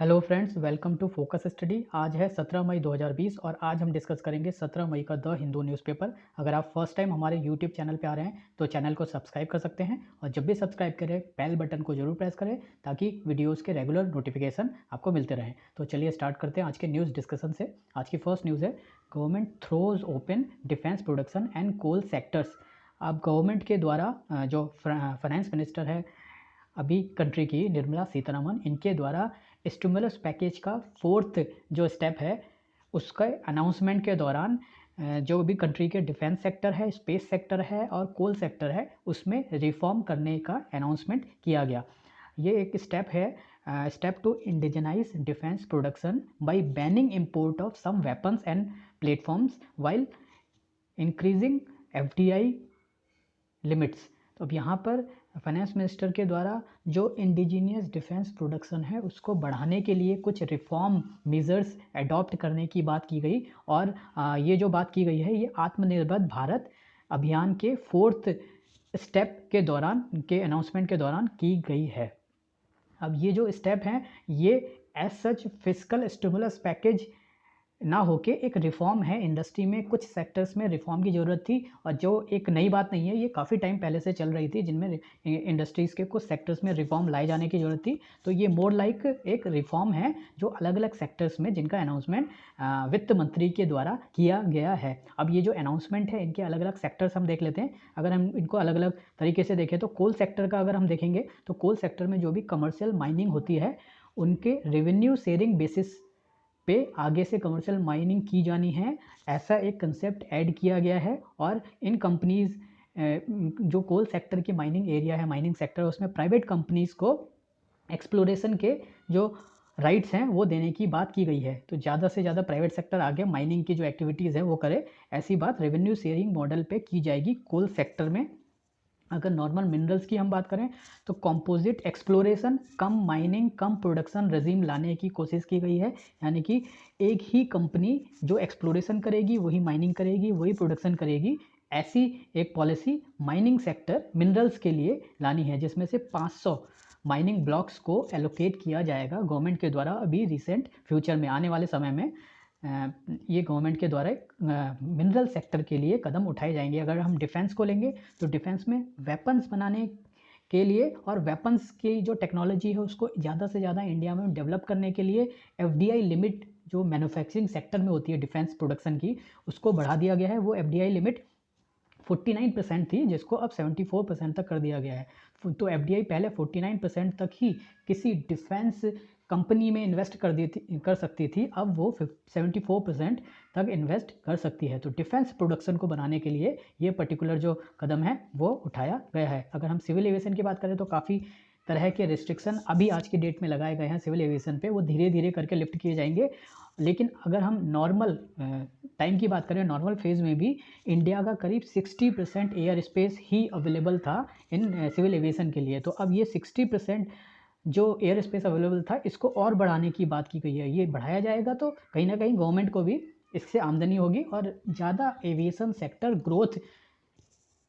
Hello friends, welcome to focus study. आज है 17 मई 2020 और आज हम डिस्कस करेंगे 17 मई का द हिंदू न्यूज़पेपर। अगर आप फर्स्ट टाइम हमारे यूट्यूब चैनल पे आ रहे हैं तो चैनल को सब्सक्राइब कर सकते हैं और जब भी सब्सक्राइब करें बेल बटन को जरूर प्रेस करें ताकि वीडियोज़ के रेगुलर नोटिफिकेशन आपको मिलते रहें। तो चलिए स्टार्ट करते हैं आज के न्यूज़ डिस्कशन से। आज की फर्स्ट न्यूज़ है government throws open defence production and coal sectors. अब गवर्नमेंट के द्वारा जो फाइनेंस मिनिस्टर है अभी कंट्री की, निर्मला सीतारमन, इनके द्वारा स्टिमुलस पैकेज का फोर्थ जो स्टेप है उसका अनाउंसमेंट के दौरान जो भी कंट्री के डिफेंस सेक्टर है, स्पेस सेक्टर है और कोल सेक्टर है उसमें रिफॉर्म करने का अनाउंसमेंट किया गया। ये एक स्टेप है, step to indigenise defence production by banning import of some weapons and platforms while increasing FDI limits. तो अब यहाँ पर फाइनेंस मिनिस्टर के द्वारा जो इंडिजीनियस डिफेंस प्रोडक्शन है उसको बढ़ाने के लिए कुछ रिफॉर्म मेजर्स अडॉप्ट करने की बात की गई और ये जो बात की गई है ये आत्मनिर्भर भारत अभियान के फोर्थ स्टेप के दौरान के अनाउंसमेंट के दौरान की गई है। अब ये जो स्टेप हैं ये as such fiscal stimulus package ना होके एक रिफॉर्म है। इंडस्ट्री में कुछ सेक्टर्स में रिफॉर्म की ज़रूरत थी और जो एक नई बात नहीं है, ये काफ़ी टाइम पहले से चल रही थी जिनमें इंडस्ट्रीज़ के कुछ सेक्टर्स में रिफॉर्म लाए जाने की ज़रूरत थी। तो ये मोर लाइक एक रिफॉर्म है जो अलग अलग सेक्टर्स में जिनका अनाउंसमेंट वित्त मंत्री के द्वारा किया गया है। अब ये जो अनाउंसमेंट है इनके अलग अलग सेक्टर्स हम देख लेते हैं। अगर हम इनको अलग अलग तरीके से देखें तो कोल सेक्टर का अगर हम देखेंगे तो कोल सेक्टर में जो भी कमर्शियल माइनिंग होती है उनके रेवेन्यू शेयरिंग बेसिस पे आगे से कमर्शियल माइनिंग की जानी है, ऐसा एक कंसेप्ट ऐड किया गया है। और इन कंपनीज़ जो कोल सेक्टर की माइनिंग एरिया है, माइनिंग सेक्टर, उसमें प्राइवेट कंपनीज़ को एक्सप्लोरेशन के जो राइट्स हैं वो देने की बात की गई है। तो ज़्यादा से ज़्यादा प्राइवेट सेक्टर आगे माइनिंग की जो एक्टिविटीज़ है वो करे, ऐसी बात रेवेन्यू शेयरिंग मॉडल पे की जाएगी कोल सेक्टर में। अगर नॉर्मल मिनरल्स की हम बात करें तो कंपोजिट एक्सप्लोरेशन, कम माइनिंग, कम प्रोडक्शन रजीम लाने की कोशिश की गई है। यानी कि एक ही कंपनी जो एक्सप्लोरेशन करेगी वही माइनिंग करेगी, वही प्रोडक्शन करेगी, ऐसी एक पॉलिसी माइनिंग सेक्टर मिनरल्स के लिए लानी है, जिसमें से 500 माइनिंग ब्लॉक्स को एलोकेट किया जाएगा गवर्नमेंट के द्वारा। अभी रिसेंट फ्यूचर में, आने वाले समय में ये गवर्नमेंट के द्वारा मिनरल सेक्टर के लिए कदम उठाए जाएंगे। अगर हम डिफेंस को लेंगे तो डिफेंस में वेपन्स बनाने के लिए और वेपन्स की जो टेक्नोलॉजी है उसको ज़्यादा से ज़्यादा इंडिया में डेवलप करने के लिए एफडीआई लिमिट जो मैन्युफैक्चरिंग सेक्टर में होती है डिफेंस प्रोडक्शन की, उसको बढ़ा दिया गया है। वो एफडीआई लिमिट 49% थी जिसको अब 74% तक कर दिया गया है। तो एफडीआई पहले 49% तक ही किसी डिफेंस कंपनी में इन्वेस्ट कर सकती थी, अब वो 74% तक इन्वेस्ट कर सकती है। तो डिफेंस प्रोडक्शन को बनाने के लिए ये पर्टिकुलर जो कदम है वो उठाया गया है। अगर हम सिविल एविएशन की बात करें तो काफ़ी तरह के रिस्ट्रिक्शन अभी आज की डेट में लगाए गए हैं सिविल एविएशन पे, वो धीरे धीरे करके लिफ्ट किए जाएंगे। लेकिन अगर हम नॉर्मल टाइम की बात करें, नॉर्मल फेज़ में भी इंडिया का करीब 60% एयर स्पेस ही अवेलेबल था इन सिविल एविएशन के लिए। तो अब ये 60% जो एयर स्पेस अवेलेबल था इसको और बढ़ाने की बात की गई है। ये बढ़ाया जाएगा तो कहीं ना कहीं गवर्नमेंट को भी इससे आमदनी होगी और ज़्यादा एविएशन सेक्टर ग्रोथ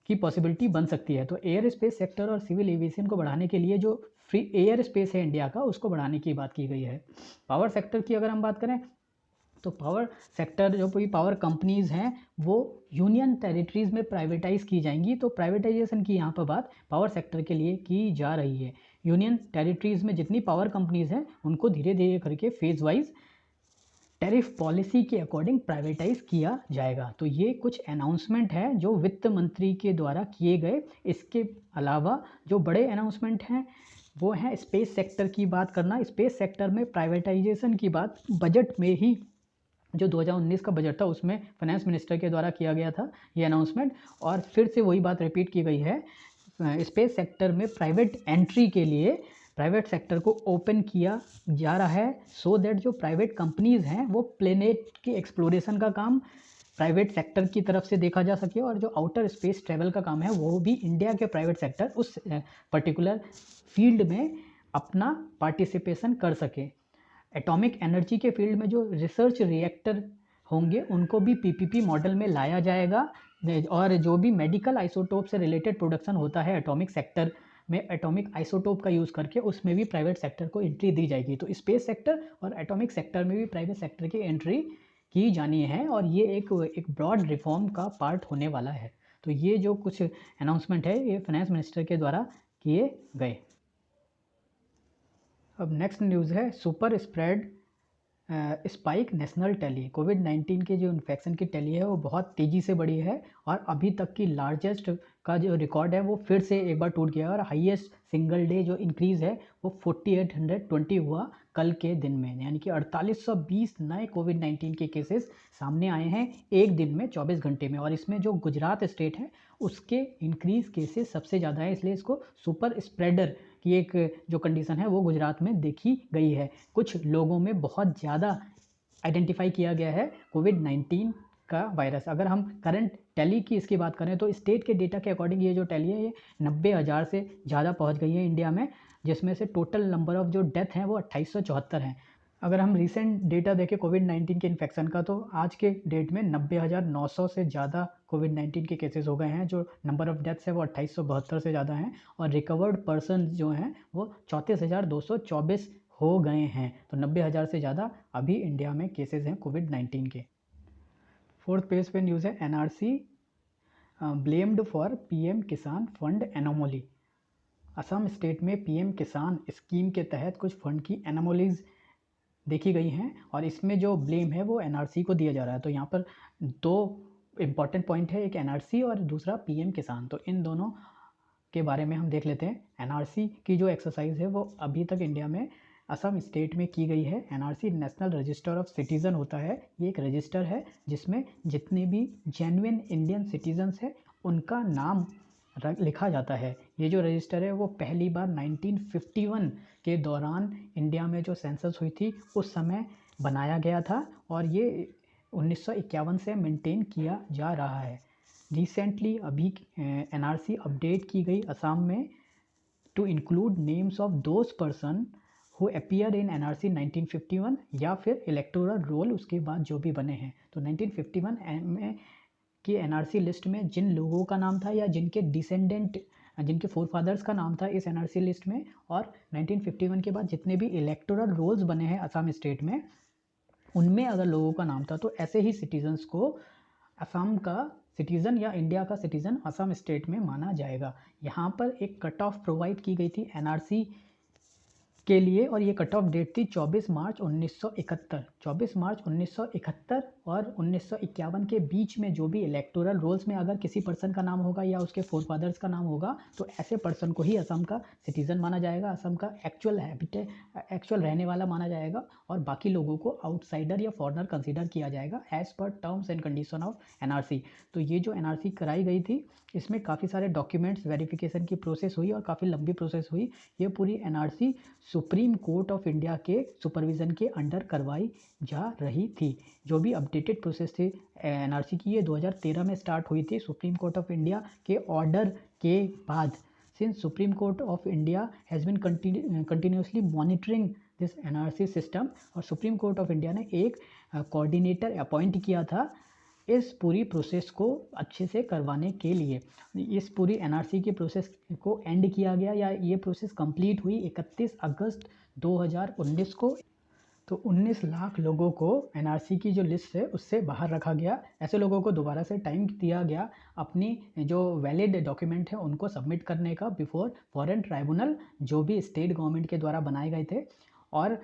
की पॉसिबिलिटी बन सकती है। तो एयर स्पेस सेक्टर और सिविल एविएशन को बढ़ाने के लिए जो फ्री एयर स्पेस है इंडिया का उसको बढ़ाने की बात की गई है। पावर सेक्टर की अगर हम बात करें तो पावर सेक्टर जो भी पावर कंपनीज़ हैं वो यूनियन टेरिटरीज़ में प्राइवेटाइज़ की जाएंगी। तो प्राइवेटाइजेशन की यहाँ पर बात पावर सेक्टर के लिए की जा रही है। यूनियन टेरिटरीज़ में जितनी पावर कंपनीज़ हैं उनको धीरे धीरे करके फेज़ वाइज टैरिफ पॉलिसी के अकॉर्डिंग प्राइवेटाइज किया जाएगा। तो ये कुछ अनाउंसमेंट है जो वित्त मंत्री के द्वारा किए गए। इसके अलावा जो बड़े अनाउंसमेंट हैं वो हैं स्पेस सेक्टर की बात करना। स्पेस सेक्टर में प्राइवेटाइजेशन की बात बजट में ही, जो 2019 का बजट था उसमें फाइनेंस मिनिस्टर के द्वारा किया गया था ये अनाउंसमेंट, और फिर से वही बात रिपीट की गई है। स्पेस सेक्टर में प्राइवेट एंट्री के लिए प्राइवेट सेक्टर को ओपन किया जा रहा है सो दैट जो प्राइवेट कंपनीज़ हैं वो प्लेनेट के एक्सप्लोरेशन का काम प्राइवेट सेक्टर की तरफ से देखा जा सके और जो आउटर स्पेस ट्रेवल का काम है वो भी इंडिया के प्राइवेट सेक्टर उस पर्टिकुलर फील्ड में अपना पार्टिसिपेशन कर सके। एटॉमिक एनर्जी के फील्ड में जो रिसर्च रिएक्टर होंगे उनको भी पीपीपी मॉडल में लाया जाएगा और जो भी मेडिकल आइसोटोप से रिलेटेड प्रोडक्शन होता है एटॉमिक सेक्टर में एटॉमिक आइसोटोप का यूज़ करके उसमें भी प्राइवेट सेक्टर को एंट्री दी जाएगी। तो स्पेस सेक्टर और एटॉमिक सेक्टर में भी प्राइवेट सेक्टर की एंट्री की जानी है और ये एक ब्रॉड रिफॉर्म का पार्ट होने वाला है। तो ये जो कुछ अनाउंसमेंट है ये फाइनेंस मिनिस्टर के द्वारा किए गए। अब नेक्स्ट न्यूज़ है super spread spike national tally. कोविड-19 के जो इन्फेक्शन की टैली है वो बहुत तेज़ी से बढ़ी है और अभी तक की लार्जेस्ट का जो रिकॉर्ड है वो फिर से एक बार टूट गया और हाईएस्ट सिंगल डे जो इंक्रीज़ है वो 4820 हुआ कल के दिन में, यानी कि 4820 नए कोविड-19 के केसेस सामने आए हैं एक दिन में 24 घंटे में। और इसमें जो गुजरात स्टेट है उसके इंक्रीज़ केसेस सबसे ज़्यादा है, इसलिए इसको सुपर स्प्रेडर की एक जो कंडीशन है वो गुजरात में देखी गई है। कुछ लोगों में बहुत ज़्यादा आइडेंटिफाई किया गया है कोविड-19 का वायरस। अगर हम करंट टैली की इसकी बात करें तो स्टेट के डेटा के अकॉर्डिंग ये जो टैली है ये 90,000 से ज़्यादा पहुंच गई है इंडिया में, जिसमें से टोटल नंबर ऑफ जो डेथ हैं वो 2874 हैं। अगर हम रिसेंट डेटा देखें कोविड-19 के इन्फेक्शन का तो आज के डेट में 90,900 से ज़्यादा कोविड-19 के केसेस हो गए हैं। जो नंबर ऑफ डेथ्स है वो 2872 से ज़्यादा हैं और रिकवर्ड पर्सन जो हैं वो 34,224 हो गए हैं। तो 90,000 से ज़्यादा अभी इंडिया में केसेस हैं कोविड-19 के। फोर्थ पेज पे न्यूज़ है एनआरसी ब्लेम्ड फॉर पीएम किसान फंड एनोमली। असम स्टेट में पीएम किसान स्कीम के तहत कुछ फंड की एनोमलीज देखी गई हैं और इसमें जो ब्लेम है वो एनआरसी को दिया जा रहा है। तो यहाँ पर दो इम्पॉर्टेंट पॉइंट है, एक एनआरसी और दूसरा पीएम किसान। तो इन दोनों के बारे में हम देख लेते हैं। एनआरसी की जो एक्सरसाइज है वो अभी तक इंडिया में असम स्टेट में की गई है। NRC national register of citizen होता है। ये एक रजिस्टर है जिसमें जितने भी जेन्युइन इंडियन सिटीजन्स हैं उनका नाम लिखा जाता है। ये जो रजिस्टर है वो पहली बार 1951 के दौरान इंडिया में जो सेंसस हुई थी उस समय बनाया गया था और ये 1951 से मेंटेन किया जा रहा है। रिसेंटली अभी एनआरसी अपडेट की गई असम में to include names of those person who appear in NRC 1951 या फिर इलेक्टोरल रोल उसके बाद जो भी बने हैं। तो 1951 में कि एनआरसी लिस्ट में जिन लोगों का नाम था या जिनके डिसेंडेंट जिनके फोरफादर्स का नाम था इस एनआरसी लिस्ट में, और 1951 के बाद जितने भी इलेक्टोरल रोल्स बने हैं असम स्टेट में उनमें अगर लोगों का नाम था तो ऐसे ही सिटीजन्स को असम का सिटीज़न या इंडिया का सिटीज़न असम स्टेट में माना जाएगा। यहाँ पर एक कट ऑफ प्रोवाइड की गई थी एनआरसी के लिए और ये कट ऑफ डेट थी 24 मार्च 1971। 24 मार्च 1971 और 1951 के बीच में जो भी इलेक्टोरल रोल्स में अगर किसी पर्सन का नाम होगा या उसके फोरफादर्स का नाम होगा तो ऐसे पर्सन को ही असम का सिटीज़न माना जाएगा, असम का एक्चुअल रहने वाला माना जाएगा और बाकी लोगों को आउटसाइडर या फॉरेनर कंसीडर किया जाएगा as per terms and condition of NRC. तो ये जो एनआरसी कराई गई थी इसमें काफ़ी सारे डॉक्यूमेंट्स वेरिफिकेशन की प्रोसेस हुई और काफ़ी लंबी प्रोसेस हुई। ये पूरी NRC supreme court of India के सुपरविज़न के अंडर करवाई जा रही थी। जो भी अपडेटेड प्रोसेस थी एनआरसी की ये 2013 में स्टार्ट हुई थी सुप्रीम कोर्ट ऑफ इंडिया के ऑर्डर के बाद। Since supreme court of India has been continuously monitoring this NRC system और सुप्रीम कोर्ट ऑफ इंडिया ने एक कोऑर्डिनेटर अपॉइंट किया था इस पूरी प्रोसेस को अच्छे से करवाने के लिए। इस पूरी एनआरसी की प्रोसेस को एंड किया गया या ये प्रोसेस कंप्लीट हुई 31 अगस्त 2019 को। तो 19 लाख लोगों को एनआरसी की जो लिस्ट है उससे बाहर रखा गया। ऐसे लोगों को दोबारा से टाइम दिया गया अपनी जो वैलिड डॉक्यूमेंट है उनको सबमिट करने का बिफोर फॉरेन ट्राइब्यूनल जो भी स्टेट गवर्नमेंट के द्वारा बनाए गए थे। और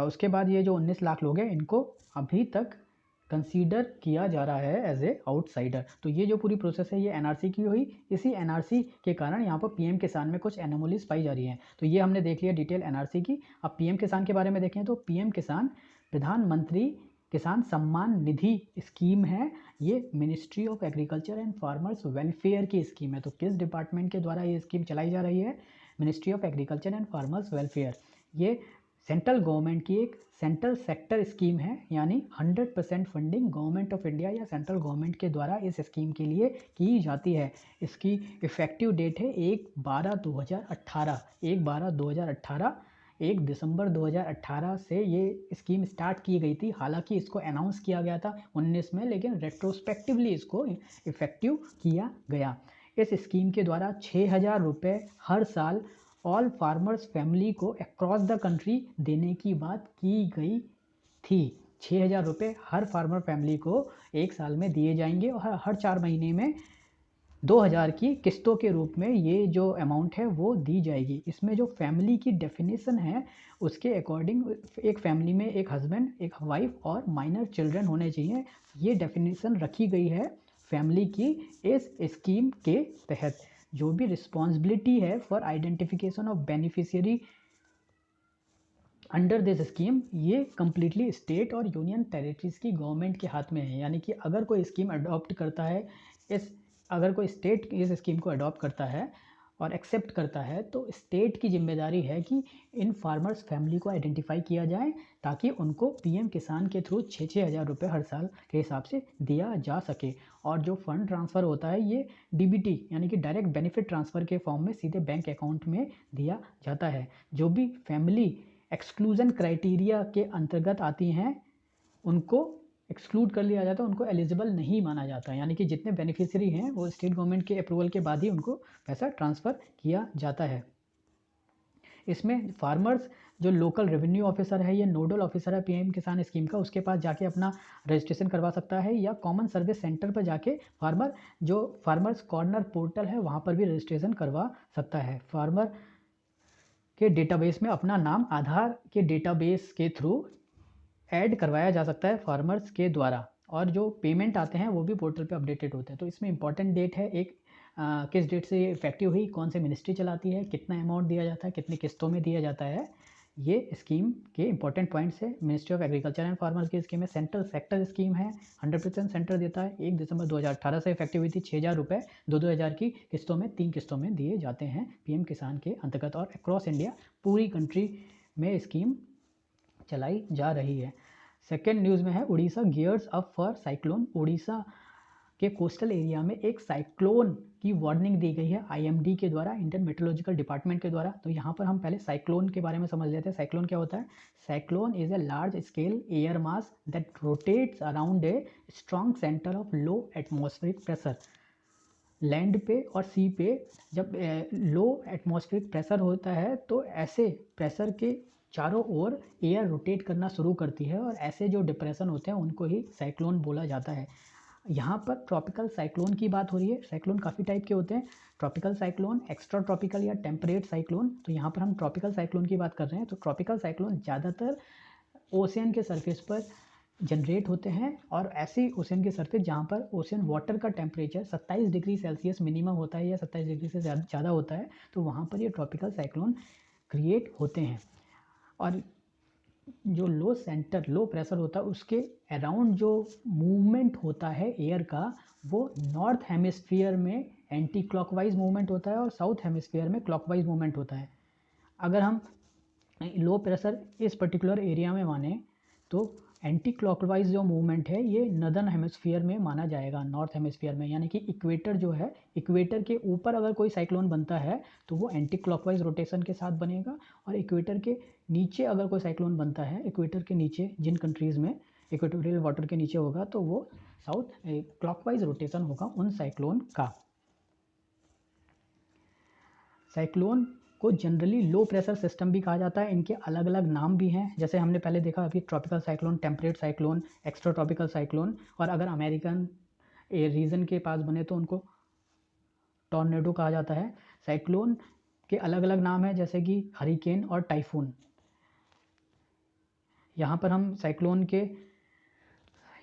उसके बाद ये जो 19 लाख लोग हैं इनको अभी तक कंसीडर किया जा रहा है एज ए आउटसाइडर। तो ये जो पूरी प्रोसेस है ये एनआरसी की हुई। इसी एनआरसी के कारण यहाँ पर पीएम किसान में कुछ एनोमलीज पाई जा रही हैं। तो ये हमने देख लिया डिटेल एनआरसी की। अब पीएम किसान के बारे में देखें तो पीएम किसान प्रधानमंत्री किसान सम्मान निधि स्कीम है। ये ministry of agriculture and farmers welfare की स्कीम है। तो किस डिपार्टमेंट के द्वारा ये स्कीम चलाई जा रही है? Ministry of agriculture and farmers welfare. ये सेंट्रल गवर्नमेंट की एक सेंट्रल सेक्टर स्कीम है, यानी 100% फंडिंग गवर्नमेंट ऑफ इंडिया या सेंट्रल गवर्नमेंट के द्वारा इस स्कीम के लिए की जाती है। इसकी इफ़ेक्टिव डेट है 1/12/2018। 1/12/2018 1 दिसंबर 2018 से ये स्कीम स्टार्ट की गई थी। हालांकि इसको अनाउंस किया गया था 19 में, लेकिन रेट्रोस्पेक्टिवली इसको इफ़ेक्टिव किया गया। इस स्कीम के द्वारा 6,000 रुपये हर साल ऑल फार्मर्स फैमिली को अक्रॉस द कंट्री देने की बात की गई थी। 6,000 रुपये हर फार्मर फैमिली को एक साल में दिए जाएंगे और हर 4 महीने में 2,000 की किस्तों के रूप में ये जो अमाउंट है वो दी जाएगी। इसमें जो फैमिली की डेफिनेशन है उसके अकॉर्डिंग एक फैमिली में एक हस्बैंड, एक वाइफ और माइनर चिल्ड्रन होने चाहिए। ये डेफिनेशन रखी गई है फैमिली की इस स्कीम के तहत। जो भी रिस्पॉन्सिबिलिटी है for identification of beneficiary under this scheme, ये कम्प्लीटली स्टेट और यूनियन टेरिटरीज की गवर्नमेंट के हाथ में है। यानी कि अगर कोई स्कीम अडॉप्ट करता है अगर कोई स्टेट इस स्कीम को अडॉप्ट करता है और एक्सेप्ट करता है तो स्टेट की जिम्मेदारी है कि इन फार्मर्स फैमिली को आइडेंटिफाई किया जाए ताकि उनको पीएम किसान के थ्रू 6,000 रुपये हर साल के हिसाब से दिया जा सके। और जो फंड ट्रांसफ़र होता है ये डीबीटी यानी कि डायरेक्ट बेनिफिट ट्रांसफ़र के फॉर्म में सीधे बैंक अकाउंट में दिया जाता है। जो भी फैमिली एक्सक्लूजन क्राइटेरिया के अंतर्गत आती हैं उनको एक्सक्लूड कर लिया जाता है, उनको एलिजिबल नहीं माना जाता। यानी कि जितने बेनिफिशियरी हैं वो स्टेट गवर्नमेंट के अप्रूवल के बाद ही उनको पैसा ट्रांसफ़र किया जाता है। इसमें फार्मर्स जो लोकल रेवेन्यू ऑफिसर है या नोडल ऑफिसर है पीएम किसान स्कीम का, उसके पास जाके अपना रजिस्ट्रेशन करवा सकता है या कॉमन सर्विस सेंटर पर जाके जो फार्मर्स कॉर्नर पोर्टल है वहाँ पर भी रजिस्ट्रेशन करवा सकता है। फार्मर के डेटाबेस में अपना नाम आधार के डेटाबेस के थ्रू ऐड करवाया जा सकता है फार्मर्स के द्वारा। और जो पेमेंट आते हैं वो भी पोर्टल पे अपडेटेड होते हैं। तो इसमें इंपॉर्टेंट डेट है किस डेट से ये इफेक्टिव हुई, कौन से मिनिस्ट्री चलाती है, कितना अमाउंट दिया जाता है, कितनी किस्तों में दिया जाता है, ये स्कीम के इंपॉर्टेंट पॉइंट्स है। Ministry of agriculture and farmers की स्कीम है, सेंट्रल सेक्टर स्कीम है, 100% सेंटर देता है। 1 दिसंबर 2018 से इफेक्टिव हुई थी। 6,000 रुपये 2,000 की किस्तों में 3 किस्तों में दिए जाते हैं पीएम किसान के अंतर्गत। और अक्रॉस इंडिया पूरी कंट्री में स्कीम चलाई जा रही है। सेकेंड न्यूज़ में है Orissa gears up for cyclone. Orissa के कोस्टल एरिया में एक साइक्लोन की वार्निंग दी गई है आईएमडी के द्वारा, इंडियन मेट्रोलॉजिकल डिपार्टमेंट के द्वारा। तो यहाँ पर हम पहले साइक्लोन के बारे में समझ लेते हैं। साइक्लोन क्या होता है? Cyclone is a large scale air mass that rotates around a strong centre of low atmospheric pressure. Land पे और सी पे जब लो एटमॉस्फेरिक प्रेशर होता है तो ऐसे प्रेशर के चारों ओर एयर रोटेट करना शुरू करती है और ऐसे जो डिप्रेशन होते हैं उनको ही साइक्लोन बोला जाता है। यहाँ पर ट्रॉपिकल साइक्लोन की बात हो रही है। साइक्लोन काफ़ी टाइप के होते हैं, ट्रॉपिकल साइक्लोन, एक्स्ट्रा ट्रॉपिकल या टेम्परेट साइक्लोन। तो यहाँ पर हम ट्रॉपिकल साइक्लोन की बात कर रहे हैं। तो ट्रॉपिकल साइक्लोन ज़्यादातर ओशियन के सरफेस पर जनरेट होते हैं और ऐसी ओशियन के सरफेस जहाँ पर ओशियन वाटर का टेम्परेचर 27 डिग्री सेल्सियस मिनिमम होता है या 27 डिग्री से ज़्यादा होता है, तो वहाँ पर ये ट्रॉपिकल साइक्लोन क्रिएट होते हैं। और जो लो प्रेशर होता है उसके अराउंड जो मूवमेंट होता है एयर का वो नॉर्थ हेमिस्फीयर में एंटी क्लॉकवाइज मूवमेंट होता है और साउथ हेमिस्फीयर में क्लॉकवाइज मूवमेंट होता है। अगर हम लो प्रेशर इस पर्टिकुलर एरिया में माने तो एंटी क्लॉकवाइज जो मूवमेंट है ये नदर्न हेमिस्फीयर में माना जाएगा, नॉर्थ हेमिस्फीयर में। यानी कि इक्वेटर जो है, इक्वेटर के ऊपर अगर कोई साइक्लोन बनता है तो वो एंटी क्लॉकवाइज रोटेशन के साथ बनेगा, और इक्वेटर के नीचे अगर कोई साइक्लोन बनता है, इक्वेटर के नीचे जिन कंट्रीज़ में इक्वेटोरियल वाटर के नीचे होगा तो वो साउथ क्लॉकवाइज रोटेशन होगा उन साइक्लोन का। साइक्लोन को जनरली लो प्रेशर सिस्टम भी कहा जाता है। इनके अलग अलग नाम भी हैं, जैसे हमने पहले देखा अभी tropical cyclone, temperate cyclone, extra tropical cyclone, और अगर अमेरिकन रीजन के पास बने तो उनको टॉर्नेडो कहा जाता है। साइक्लोन के अलग अलग नाम हैं जैसे कि हरिकेन और टाइफून। यहाँ पर हम साइक्लोन के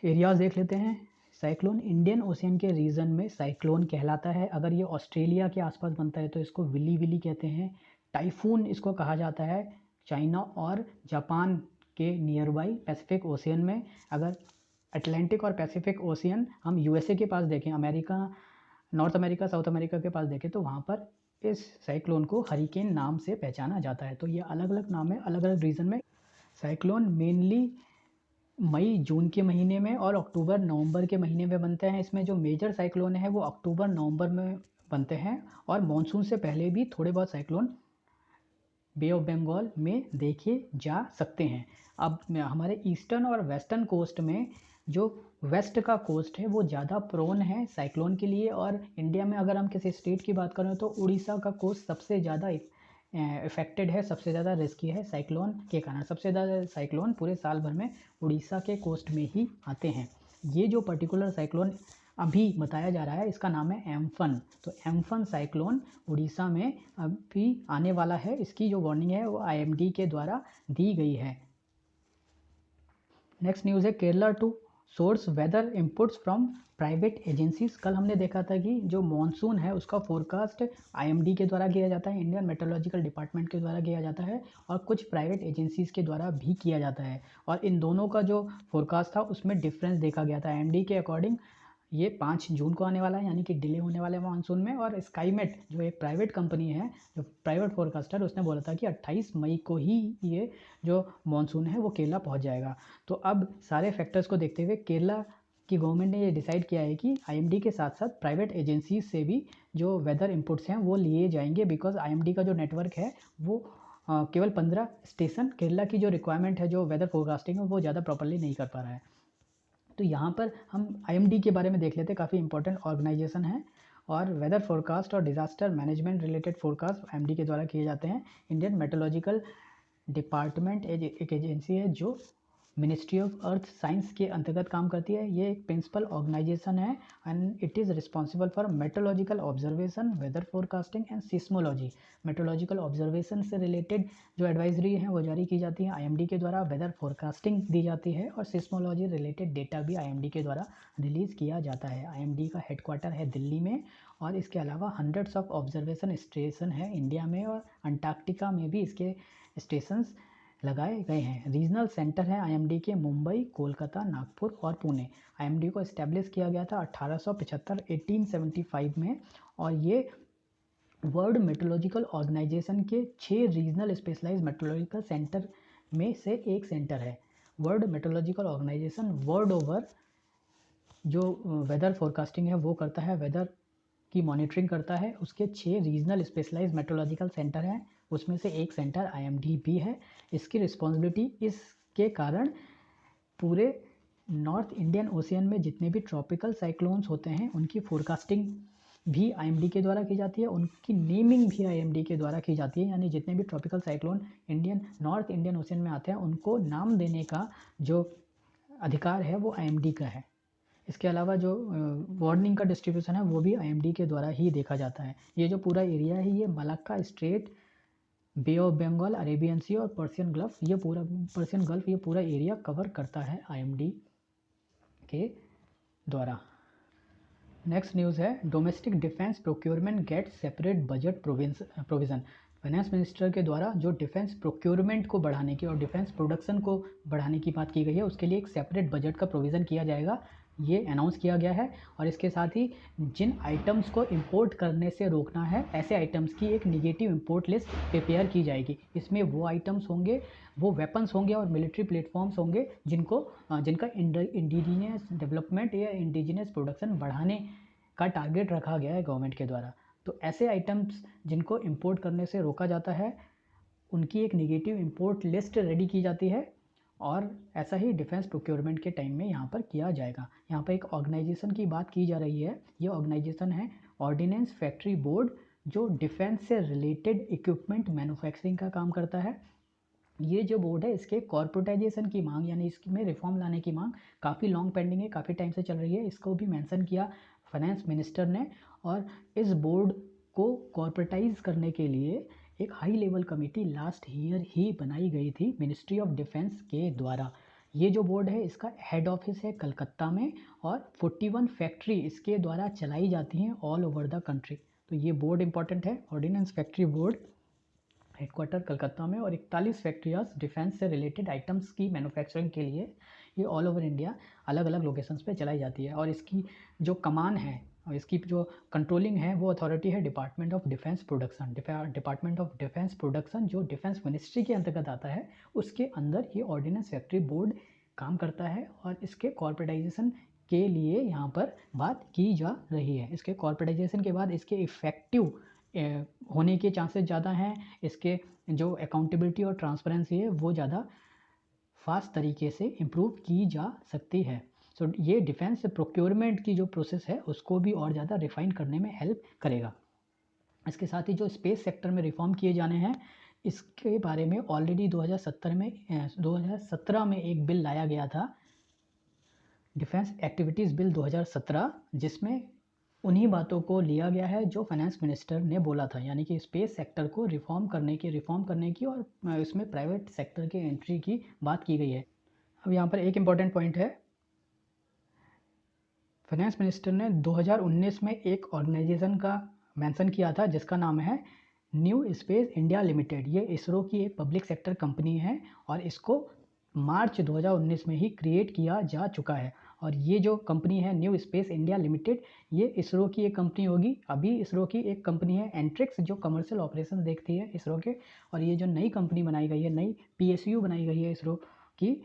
एरियाज देख लेते हैं। साइक्लोन इंडियन ओशियन के रीजन में साइक्लोन कहलाता है। अगर ये ऑस्ट्रेलिया के आसपास बनता है तो इसको विली विली कहते हैं। टाइफून इसको कहा जाता है चाइना और जापान के नियर बाई पैसिफिक ओशियन में। अगर अटलांटिक और पैसिफिक ओशियन हम यूएसए के पास देखें, America, north America, south America के पास देखें तो वहाँ पर इस साइक्लोन को हरिकेन नाम से पहचाना जाता है। तो ये अलग अलग नाम है अलग अलग रीजन में। साइक्लोन मेनली मई जून के महीने में और अक्टूबर नवंबर के महीने में बनते हैं। इसमें जो मेजर साइक्लोन है वो अक्टूबर नवंबर में बनते हैं, और मानसून से पहले भी थोड़े बहुत साइक्लोन बे ऑफ बंगाल में देखे जा सकते हैं। अब हमारे ईस्टर्न और वेस्टर्न कोस्ट में जो वेस्ट का कोस्ट है वो ज़्यादा प्रोन है साइक्लोन के लिए, और इंडिया में अगर हम किसी स्टेट की बात करें तो उड़ीसा का कोस्ट सबसे ज़्यादा इफेक्टेड है, सबसे ज़्यादा रिस्की है साइक्लोन के कारण। सबसे ज़्यादा साइक्लोन पूरे साल भर में उड़ीसा के कोस्ट में ही आते हैं। ये जो पर्टिकुलर साइक्लोन अभी बताया जा रहा है इसका नाम है एम्फन। तो एम्फन साइक्लोन उड़ीसा में अभी आने वाला है। इसकी जो वार्निंग है वो IMD के द्वारा दी गई है। नेक्स्ट न्यूज़ है Kerala to source weather inputs from private agencies. कल हमने देखा था कि जो मॉनसून है उसका फोरकास्ट IMD के द्वारा किया जाता है, इंडियन मेट्रोलॉजिकल डिपार्टमेंट के द्वारा किया जाता है, और कुछ प्राइवेट एजेंसीज के द्वारा भी किया जाता है। और इन दोनों का जो फोरकास्ट था उसमें डिफरेंस देखा गया था। IMD के अकॉर्डिंग ये 5 जून को आने वाला है, यानी कि डिले होने वाला है मानसून में। और स्काईमेट जो एक प्राइवेट कंपनी है, जो प्राइवेट फोरकास्टर, उसने बोला था कि 28 मई को ही ये जो मानसून है वो केरला पहुंच जाएगा। तो अब सारे फैक्टर्स को देखते हुए केरला की गवर्नमेंट ने ये डिसाइड किया है कि IMD के साथ साथ प्राइवेट एजेंसीज से भी जो वेदर इनपुट्स हैं वो लिए जाएंगे, बिकॉज IMD का जो नेटवर्क है वो केवल 15 स्टेशन केरला की जो रिक्वायरमेंट है जो वेदर फोरकास्टिंग है वो ज़्यादा प्रॉपरली नहीं कर पा रहा है। तो यहाँ पर हम IMD के बारे में देख लेते हैं। काफ़ी इंपॉर्टेंट ऑर्गेनाइजेशन है, और वेदर फोरकास्ट और disaster management related forecast IMD के द्वारा किए जाते हैं। इंडियन मेट्रोलॉजिकल डिपार्टमेंट एक एजेंसी है जो मिनिस्ट्री ऑफ अर्थ साइंस के अंतर्गत काम करती है। ये एक प्रिंसिपल ऑर्गेनाइजेशन है and it is responsible for meteorological observation, weather forecasting and seismology. Meteorological observation से रिलेटेड जो एडवाइजरी है वो जारी की जाती है IMD के द्वारा, वेदर फोरकास्टिंग दी जाती है, और सिस्मोलॉजी रिलेटेड डेटा भी IMD के द्वारा रिलीज़ किया जाता है। IMD का हेडक्वार्टर है दिल्ली में, और इसके अलावा हंड्रेड्स ऑफ ऑब्जर्वेशन स्टेशन है इंडिया में, और अंटार्कटिका में भी इसके स्टेशंस लगाए गए हैं। रीजनल सेंटर है IMD के मुंबई, कोलकाता, नागपुर और पुणे। IMD को इस्टेब्लिश किया गया था 1875 में, और ये वर्ल्ड मेट्रोलॉजिकल ऑर्गेनाइजेशन के 6 रीजनल स्पेशलाइज मेट्रोलॉजिकल सेंटर में से एक सेंटर है। World meteorological organisation world over जो वेदर फोरकास्टिंग है वो करता है, वेदर की मॉनिटरिंग करता है। उसके 6 रीजनल स्पेशलाइज मेट्रोलॉजिकल सेंटर हैं, उसमें से एक सेंटर IMD भी है। इसकी रिस्पॉन्सिबिलिटी इसके कारण पूरे नॉर्थ इंडियन ओशियन में जितने भी ट्रॉपिकल साइक्लोन्स होते हैं उनकी फोरकास्टिंग भी IMD के द्वारा की जाती है, उनकी नेमिंग भी IMD के द्वारा की जाती है। यानी जितने भी tropical cyclone north Indian ocean में आते हैं उनको नाम देने का जो अधिकार है वो IMD का है। इसके अलावा जो वार्निंग का डिस्ट्रीब्यूशन है वो भी IMD के द्वारा ही देखा जाता है। ये जो पूरा एरिया है ये Malacca Strait, Bay of Bengal, Arabian Sea और पर्शियन गल्फ ये पूरा एरिया कवर करता है IMD के द्वारा। नेक्स्ट न्यूज़ है domestic defence procurement gate separate budget provision. Finance minister के द्वारा जो डिफेंस प्रोक्योरमेंट को बढ़ाने की और डिफेंस प्रोडक्शन को बढ़ाने की बात की गई है उसके लिए एक सेपरेट बजट का प्रोविज़न किया जाएगा, ये अनाउंस किया गया है। और इसके साथ ही जिन आइटम्स को इंपोर्ट करने से रोकना है ऐसे आइटम्स की एक निगेटिव इंपोर्ट लिस्ट प्रिपेयर की जाएगी। इसमें वो आइटम्स होंगे, वो वेपन्स होंगे और मिलिट्री प्लेटफॉर्म्स होंगे जिनका इंडिजीनियस डेवलपमेंट या इंडिजीनियस प्रोडक्शन बढ़ाने का टारगेट रखा गया है गवर्नमेंट के द्वारा। तो ऐसे आइटम्स जिनको इंपोर्ट करने से रोका जाता है उनकी एक निगेटिव इंपोर्ट लिस्ट रेडी की जाती है, और ऐसा ही डिफेंस प्रोक्योरमेंट के टाइम में यहाँ पर किया जाएगा। यहाँ पर एक ऑर्गेनाइजेशन की बात की जा रही है, ये ऑर्गेनाइजेशन है ऑर्डिनेंस फैक्ट्री बोर्ड, जो डिफेंस से रिलेटेड इक्विपमेंट मैन्युफैक्चरिंग का काम करता है। ये जो बोर्ड है इसके कॉर्पोरेटाइजेशन की मांग यानी इसमें रिफॉर्म लाने की मांग काफ़ी लॉन्ग पेंडिंग है, काफ़ी टाइम से चल रही है। इसको भी मेंशन किया फाइनेंस मिनिस्टर ने, और इस बोर्ड को कॉर्पोरेटाइज करने के लिए एक high level committee last year ही बनाई गई थी मिनिस्ट्री ऑफ डिफेंस के द्वारा। ये जो बोर्ड है इसका हेड ऑफिस है कलकत्ता में, और 41 फैक्ट्री इसके द्वारा चलाई जाती हैं ऑल ओवर द कंट्री। तो ये बोर्ड इंपॉर्टेंट है, ordnance factory board, headquarter Calcutta में, और 41 फैक्ट्रियाज डिफेंस से रिलेटेड आइटम्स की मैन्युफैक्चरिंग के लिए ये ऑल ओवर इंडिया अलग अलग लोकेशंस पे चलाई जाती है। और इसकी जो कमान है और इसकी जो कंट्रोलिंग है वो अथॉरिटी है department of defence production. Department of defence production जो डिफेंस मिनिस्ट्री के अंतर्गत आता है उसके अंदर ये ऑर्डिनेंस फैक्ट्री बोर्ड काम करता है, और इसके कॉर्पोरेटाइजेशन के लिए यहाँ पर बात की जा रही है। इसके कॉर्पोरेटाइजेशन के बाद इसके इफ़ेक्टिव होने के चांसेस ज़्यादा हैं, इसके जो अकाउंटेबिलिटी और ट्रांसपेरेंसी है वो ज़्यादा फास्ट तरीके से इम्प्रूव की जा सकती है। सो ये डिफेंस प्रोक्योरमेंट की जो प्रोसेस है उसको भी और ज़्यादा रिफाइन करने में हेल्प करेगा। इसके साथ ही जो स्पेस सेक्टर में रिफॉर्म किए जाने हैं, इसके बारे में ऑलरेडी 2017 में एक बिल लाया गया था, डिफेंस एक्टिविटीज़ बिल 2017, जिसमें उन्हीं बातों को लिया गया है जो फाइनेंस मिनिस्टर ने बोला था, यानी कि स्पेस सेक्टर को रिफॉर्म करने की और इसमें प्राइवेट सेक्टर की एंट्री की बात की गई है। अब यहाँ पर एक इम्पॉर्टेंट पॉइंट है, फाइनेंस मिनिस्टर ने 2019 में एक ऑर्गेनाइजेशन का मेंशन किया था जिसका नाम है न्यू स्पेस इंडिया लिमिटेड। ये इसरो की एक पब्लिक सेक्टर कंपनी है और इसको मार्च 2019 में ही क्रिएट किया जा चुका है। और ये जो कंपनी है न्यू स्पेस इंडिया लिमिटेड, ये इसरो की एक कंपनी होगी। अभी इसरो की एक कंपनी है एंट्रिक्स जो कमर्शियल ऑपरेशन देखती है इसरो के, और ये जो नई कंपनी बनाई गई है, नई PSU बनाई गई है इसरो की,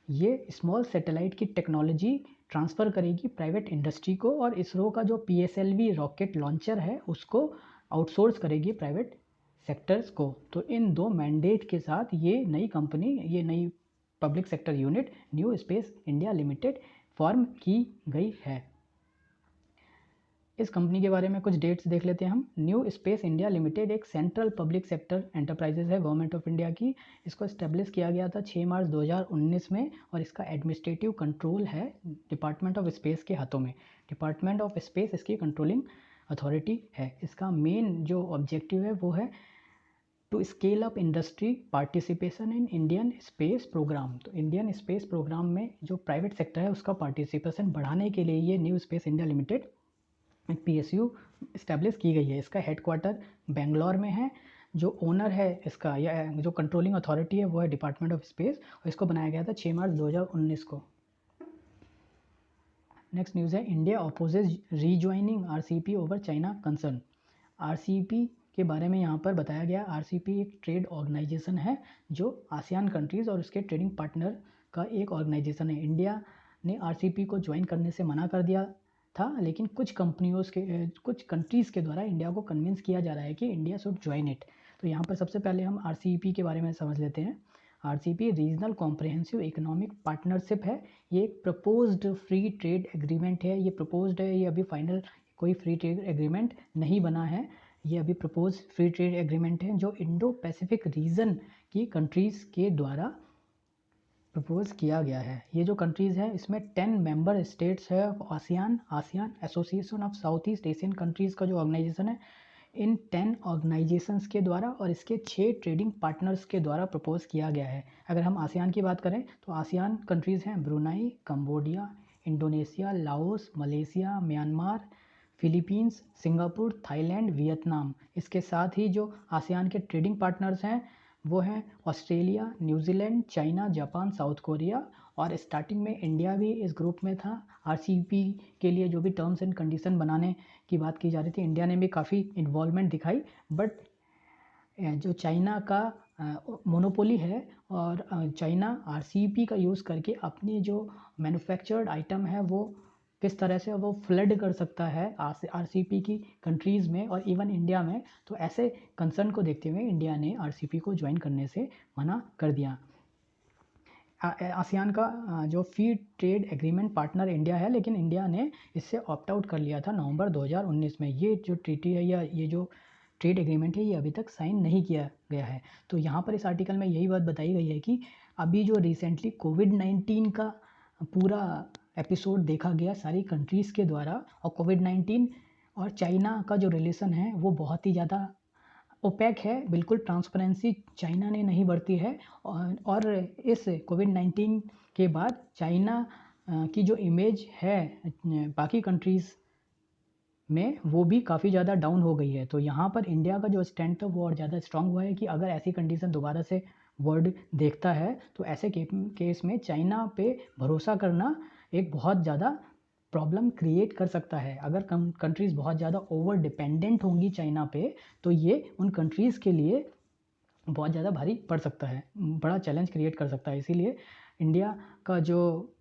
ये स्मॉल सैटेलाइट की टेक्नोलॉजी ट्रांसफ़र करेगी प्राइवेट इंडस्ट्री को, और इसरो का जो PSLV रॉकेट लॉन्चर है उसको आउटसोर्स करेगी प्राइवेट सेक्टर्स को। तो इन दो मैंडेट के साथ ये नई कंपनी, ये नई public sector unit new space India limited form की गई है। इस कंपनी के बारे में कुछ डेट्स देख लेते हैं हम। न्यू स्पेस इंडिया लिमिटेड एक सेंट्रल पब्लिक सेक्टर एंटरप्राइजेज है गवर्नमेंट ऑफ इंडिया की। इसको इस्टेब्लिश किया गया था 6 मार्च 2019 में, और इसका एडमिनिस्ट्रेटिव कंट्रोल है डिपार्टमेंट ऑफ स्पेस के हाथों में। डिपार्टमेंट ऑफ स्पेस इसकी कंट्रोलिंग अथॉरिटी है। इसका मेन जो ऑब्जेक्टिव है वो है to scale up industry participation in Indian space programme. तो इंडियन स्पेस प्रोग्राम में जो प्राइवेट सेक्टर है उसका पार्टिसिपेशन बढ़ाने के लिए ये new space India limited PSU establish की गई है। इसका हेडक्वार्टर बेंगलोर में है। जो ओनर है इसका, या जो कंट्रोलिंग अथॉरिटी है, वो है डिपार्टमेंट ऑफ स्पेस, और इसको बनाया गया था 6 मार्च 2019 को। नेक्स्ट न्यूज़ है, India opposes rejoining RCEP over China concern. RCEP के बारे में यहाँ पर बताया गया। RCEP एक ट्रेड ऑर्गेनाइजेशन है जो आसियान कंट्रीज़ और उसके ट्रेडिंग पार्टनर का एक ऑर्गेनाइजेशन है। इंडिया ने RCEP को ज्वाइन करने से मना कर दिया था, लेकिन कुछ कंट्रीज़ के द्वारा इंडिया को कन्विंस किया जा रहा है कि इंडिया शुड ज्वाइन इट। तो यहाँ पर सबसे पहले हम RCEP के बारे में समझ लेते हैं। RCEP regional comprehensive economic partnership है। ये एक प्रपोज्ड फ्री ट्रेड एग्रीमेंट है। ये प्रपोज्ड है, ये अभी फाइनल कोई फ्री ट्रेड एग्रीमेंट नहीं बना है। ये अभी प्रपोज फ्री ट्रेड एग्रीमेंट है जो इंडो पैसिफिक रीजन की कंट्रीज़ के द्वारा प्रपोज किया गया है। ये जो कंट्रीज़ हैं इसमें 10 मेंबर स्टेट्स है ASEAN association of south east Asian countries का जो ऑर्गेनाइजेशन है, इन 10 ऑर्गेनाइजेशंस के द्वारा और इसके 6 ट्रेडिंग पार्टनर्स के द्वारा प्रपोज किया गया है। अगर हम आसियान की बात करें तो आसियान कंट्रीज़ हैं Brunei, Cambodia, Indonesia, Laos, Malaysia, Myanmar, Philippines, Singapore, Thailand, Vietnam. इसके साथ ही जो आसियान के ट्रेडिंग पार्टनर्स हैं वो हैं Australia, New Zealand, China, Japan, south Korea, और स्टार्टिंग में इंडिया भी इस ग्रुप में था। RCEP के लिए जो भी टर्म्स एंड कंडीशन बनाने की बात की जा रही थी, इंडिया ने भी काफ़ी इन्वॉल्वमेंट दिखाई, बट जो चाइना का मोनोपोली है और चाइना RCEP का यूज़ करके अपनी जो मैन्युफैक्चर्ड आइटम है वो किस तरह से वो फ्लड कर सकता है RCEP की कंट्रीज़ में और इवन इंडिया में। तो ऐसे कंसर्न को देखते हुए इंडिया ने RCEP को ज्वाइन करने से मना कर दिया। आसियान का जो free trade agreement partner India है, लेकिन इंडिया ने इससे ऑप्ट आउट कर लिया था नवंबर 2019 में। ये जो ट्रीटी है या ये जो ट्रेड एग्रीमेंट है ये अभी तक साइन नहीं किया गया है। तो यहाँ पर इस आर्टिकल में यही बात बताई गई है कि अभी जो रिसेंटली कोविड-19 का पूरा एपिसोड देखा गया सारी कंट्रीज़ के द्वारा, और कोविड-19 और चाइना का जो रिलेशन है वो बहुत ही ज़्यादा ओपेक है, बिल्कुल ट्रांसपेरेंसी चाइना ने नहीं बरती है। और इस कोविड-19 के बाद चाइना की जो इमेज है बाकी कंट्रीज़ में वो भी काफ़ी ज़्यादा डाउन हो गई है। तो यहाँ पर इंडिया का जो स्टैंड था वो और ज़्यादा स्ट्रांग हुआ है कि अगर ऐसी कंडीशन दोबारा से वर्ल्ड देखता है तो ऐसे केस में चाइना पे भरोसा करना एक बहुत ज़्यादा प्रॉब्लम क्रिएट कर सकता है। अगर कंट्रीज़ बहुत ज़्यादा ओवर डिपेंडेंट होंगी चाइना पे तो ये उन कंट्रीज़ के लिए बहुत ज़्यादा भारी पड़ सकता है, बड़ा चैलेंज क्रिएट कर सकता है। इसीलिए इंडिया का जो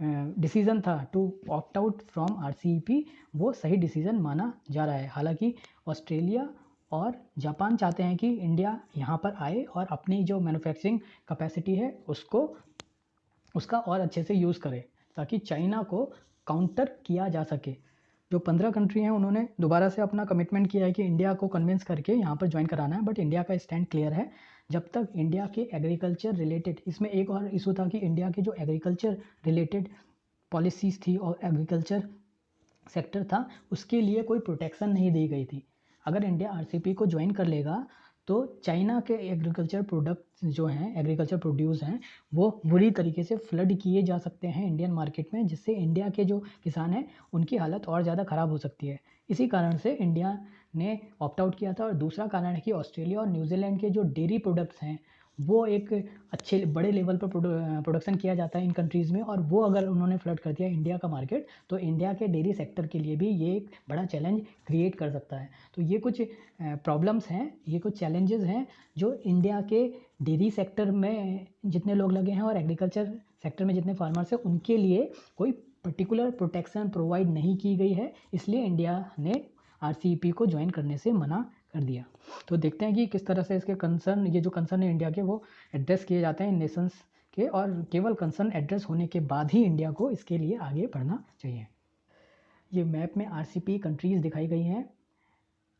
डिसीज़न था to opt out from RCEP वो सही डिसीज़न माना जा रहा है। हालांकि ऑस्ट्रेलिया और जापान चाहते हैं कि इंडिया यहाँ पर आए और अपनी जो मैन्युफैक्चरिंग कैपेसिटी है उसका और अच्छे से यूज़ करे। ताकि चाइना को काउंटर किया जा सके। जो 15 कंट्री हैं उन्होंने दोबारा से अपना कमिटमेंट किया है कि इंडिया को कन्विंस करके यहाँ पर ज्वाइन कराना है, बट इंडिया का स्टैंड क्लियर है। जब तक इंडिया के एग्रीकल्चर रिलेटेड, इसमें एक और इशू था कि इंडिया के जो एग्रीकल्चर रिलेटेड पॉलिसीज़ थी और एग्रीकल्चर सेक्टर था उसके लिए कोई प्रोटेक्शन नहीं दी गई थी। अगर इंडिया आरसीईपी को ज्वाइन कर लेगा तो चाइना के एग्रीकल्चर प्रोडक्ट्स जो हैं, एग्रीकल्चर प्रोड्यूस हैं, वो बुरी तरीके से फ्लड किए जा सकते हैं इंडियन मार्केट में, जिससे इंडिया के जो किसान हैं उनकी हालत और ज़्यादा ख़राब हो सकती है। इसी कारण से इंडिया ने ऑप्ट आउट किया था। और दूसरा कारण है कि ऑस्ट्रेलिया और न्यूजीलैंड के जो डेयरी प्रोडक्ट्स हैं वो एक अच्छे बड़े लेवल पर प्रोडक्शन किया जाता है इन कंट्रीज़ में, और वो अगर उन्होंने फ्लड कर दिया इंडिया का मार्केट तो इंडिया के डेयरी सेक्टर के लिए भी ये एक बड़ा चैलेंज क्रिएट कर सकता है। तो ये कुछ प्रॉब्लम्स हैं, ये कुछ चैलेंजेस हैं जो इंडिया के डेयरी सेक्टर में जितने लोग लगे हैं और एग्रीकल्चर सेक्टर में जितने फार्मर्स हैं उनके लिए कोई पर्टिकुलर प्रोटेक्शन प्रोवाइड नहीं की गई है, इसलिए इंडिया ने आरसीईपी को ज्वाइन करने से मना कर दिया। तो देखते हैं कि किस तरह से इसके कंसर्न, ये जो कंसर्न है इंडिया के, वो एड्रेस किए जाते हैं नेशंस के, और केवल कंसर्न एड्रेस होने के बाद ही इंडिया को इसके लिए आगे बढ़ना चाहिए। ये मैप में आरसीईपी कंट्रीज़ दिखाई गई हैं।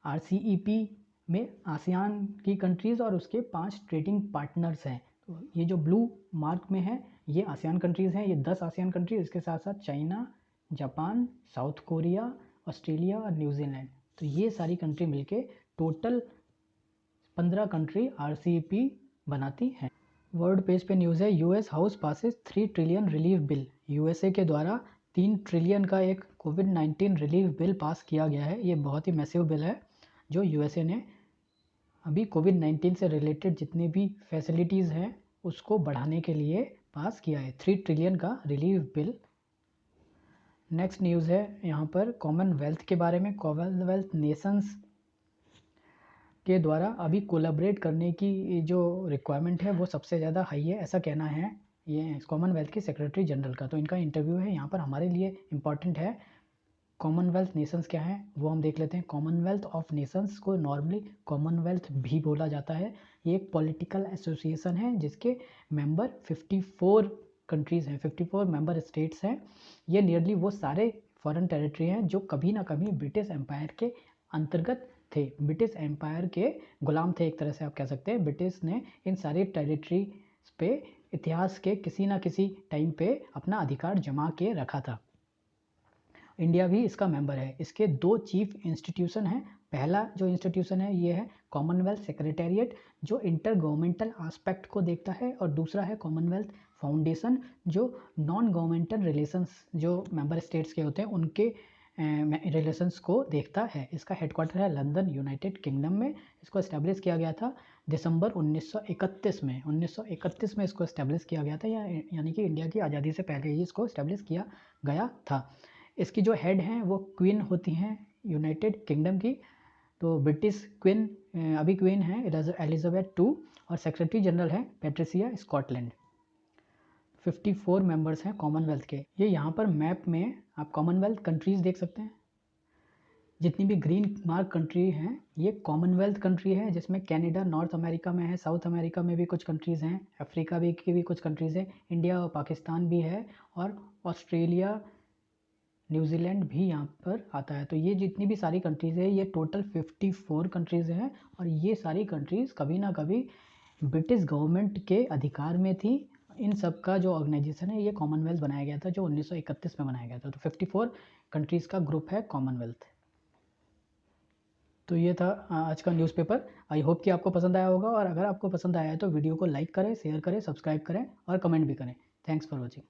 आरसीईपी में आसियान की कंट्रीज़ और उसके 5 ट्रेडिंग पार्टनर्स हैं। तो ये जो ब्लू मार्क में है ये आसियान कंट्रीज़ हैं, ये 10 आसियान कंट्रीज़, इसके साथ साथ China, Japan, south Korea, Australia और न्यूजीलैंड। तो ये सारी कंट्री मिलके टोटल 15 कंट्री आरसीईपी बनाती हैं। वर्ल्ड पेज पे न्यूज़ है, US house passes 3 trillion relief bill. USA के द्वारा 3 ट्रिलियन का एक कोविड-19 रिलीफ बिल पास किया गया है। ये बहुत ही मैसिव बिल है जो यूएसए ने अभी कोविड-19 से रिलेटेड जितनी भी फैसिलिटीज़ हैं उसको बढ़ाने के लिए पास किया है, 3 ट्रिलियन का रिलीफ बिल। नेक्स्ट न्यूज़ है यहाँ पर कॉमनवेल्थ के बारे में। कॉमनवेल्थ नेशंस के द्वारा अभी कोलैबोरेट करने की जो रिक्वायरमेंट है वो सबसे ज़्यादा हाई है, ऐसा कहना है ये कॉमनवेल्थ के सेक्रेटरी जनरल का। तो इनका इंटरव्यू है यहाँ पर, हमारे लिए इम्पॉर्टेंट है। कॉमनवेल्थ नेशंस क्या हैं वो हम देख लेते हैं। कॉमनवेल्थ ऑफ नेशंस को नॉर्मली कॉमनवेल्थ भी बोला जाता है। ये एक पॉलिटिकल एसोसिएशन है जिसके मेंबर 54 कंट्रीज़ हैं, 54 मेंबर स्टेट्स हैं। ये नियरली वो सारे फॉरेन टेरिटरी हैं जो कभी ना कभी ब्रिटिश एम्पायर के अंतर्गत थे, ब्रिटिश एम्पायर के गुलाम थे, एक तरह से आप कह सकते हैं। ब्रिटिश ने इन सारी टेरिटरी पे इतिहास के किसी ना किसी टाइम पे अपना अधिकार जमा के रखा था। इंडिया भी इसका मेंबर है। इसके 2 चीफ इंस्टीट्यूशन हैं। पहला जो इंस्टीट्यूशन है ये है कॉमनवेल्थ सेक्रेटेरिएट जो इंटर गवर्नमेंटल आस्पेक्ट को देखता है, और दूसरा है कॉमनवेल्थ फाउंडेशन जो नॉन गवर्नमेंटल रिलेशंस जो मेंबर स्टेट्स के होते हैं उनके रिलेशंस को देखता है। इसका हेडक्वार्टर है लंदन, यूनाइटेड किंगडम में। इसको इस्टेब्लिश किया गया था दिसंबर 1931 में। 1931 में इसको इस्टेब्लिश किया गया था, यानी कि इंडिया की आज़ादी से पहले ही इसको इस्टेब्लिश किया गया था। इसकी जो हेड हैं वो क्वीन होती हैं यूनाइटेड किंगडम की। तो ब्रिटिश क्वीन अभी क्वीन है एलिजाबेथ 2, और सेक्रेटरी जनरल है पैट्रिसिया स्कॉटलैंड। 54 मेंबर्स हैं कॉमनवेल्थ के। ये यहाँ पर मैप में आप कॉमनवेल्थ कंट्रीज़ देख सकते हैं। जितनी भी ग्रीन मार्क कंट्री हैं ये कॉमनवेल्थ कंट्री है, जिसमें कनाडा नॉर्थ अमेरिका में है, साउथ अमेरिका में भी कुछ कंट्रीज़ हैं, अफ्रीका भी की भी कुछ कंट्रीज़ हैं, इंडिया और पाकिस्तान भी है, और ऑस्ट्रेलिया न्यूजीलैंड भी यहाँ पर आता है। तो ये जितनी भी सारी कंट्रीज़ है ये टोटल 54 कंट्रीज़ हैं, और ये सारी कंट्रीज़ कभी ना कभी ब्रिटिश गवर्नमेंट के अधिकार में थी। इन सब का जो ऑर्गेनाइजेशन है ये कॉमनवेल्थ बनाया गया था जो 1931 में बनाया गया था। तो 54 कंट्रीज़ का ग्रुप है कॉमनवेल्थ। तो ये था आज का न्यूज़पेपर। आई होप कि आपको पसंद आया होगा, और अगर आपको पसंद आया है तो वीडियो को लाइक करें, शेयर करें, सब्सक्राइब करें और कमेंट भी करें। Thanks for watching.